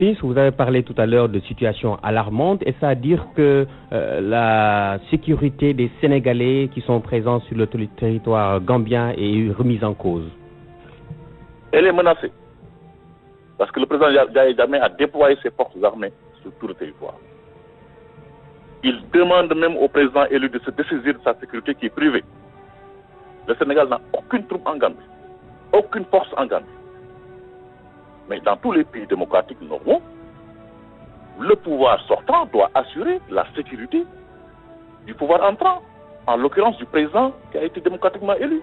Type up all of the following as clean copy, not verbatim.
Vous avez parlé tout à l'heure de situation alarmante. Est-ce à dire que la sécurité des Sénégalais qui sont présents sur le territoire gambien est remise en cause? Elle est menacée. Parce que le président Yahya Jammeh a déployé ses forces armées sur tout le territoire. Il demande même au président élu de se dessaisir de sa sécurité qui est privée. Le Sénégal n'a aucune troupe en Gambie, aucune force en Gambie. Mais dans tous les pays démocratiques normaux, le pouvoir sortant doit assurer la sécurité du pouvoir entrant, en l'occurrence du président qui a été démocratiquement élu.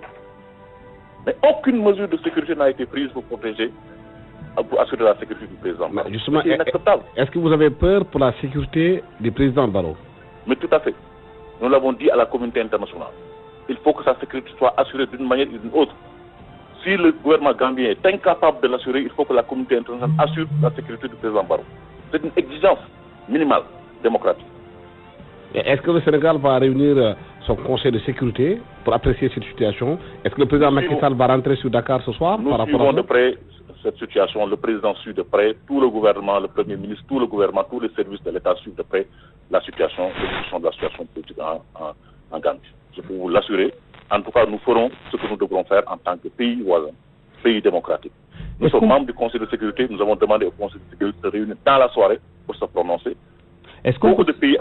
Mais aucune mesure de sécurité n'a été prise pour protéger, pour assurer la sécurité du président. Justement, c'est inacceptable. Est-ce que vous avez peur pour la sécurité du président Barrow? Mais tout à fait. Nous l'avons dit à la communauté internationale. Il faut que sa sécurité soit assurée d'une manière ou d'une autre. Si le gouvernement gambien est incapable de l'assurer, il faut que la communauté internationale assure la sécurité du président Barrow. C'est une exigence minimale démocratique. Est-ce que le Sénégal va réunir son conseil de sécurité pour apprécier cette situation? Est-ce que le président Macky Sall va rentrer sur Dakar ce soir? Nous suivons de près cette situation. Le président suit de près, tout le gouvernement, le premier ministre, tout le gouvernement, tous les services de l'État suivent de près la situation, l'évolution de la situation politique en Gambie. Je peux vous l'assurer. En tout cas, nous ferons ce que nous devrons faire en tant que pays voisin, pays démocratique. Nous sommes membres du Conseil de sécurité. Nous avons demandé au Conseil de sécurité de se réunir dans la soirée pour se prononcer. Beaucoup de pays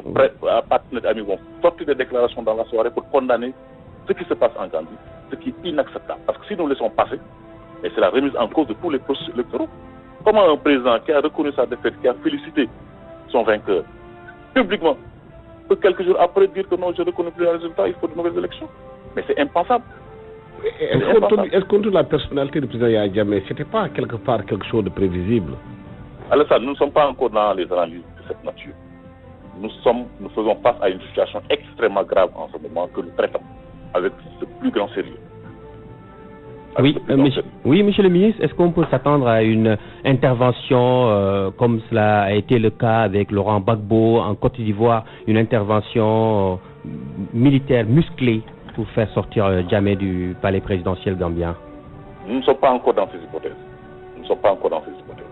partenaires amis vont sortir des déclarations dans la soirée pour condamner ce qui se passe en Gambie, ce qui est inacceptable. Parce que si nous laissons passer, c'est la remise en cause de tous les processus électoraux. Comment un président qui a reconnu sa défaite, qui a félicité son vainqueur publiquement, peut quelques jours après dire que non, je ne reconnais plus le résultat, il faut de nouvelles élections? Mais c'est impensable. Est-ce qu'on trouve la personnalité du président Yahya Jammeh, ce n'était pas quelque part quelque chose de prévisible? Alassane, nous ne sommes pas encore dans les analyses de cette nature. Nous faisons face à une situation extrêmement grave en ce moment que nous traitons avec ce plus grand sérieux. Oui, monsieur le ministre, est-ce qu'on peut s'attendre à une intervention comme cela a été le cas avec Laurent Gbagbo en Côte d'Ivoire, une intervention militaire musclée pour faire sortir Jammeh du palais présidentiel gambien? Nous ne sommes pas encore dans ces hypothèses. Nous ne sommes pas encore dans ces hypothèses.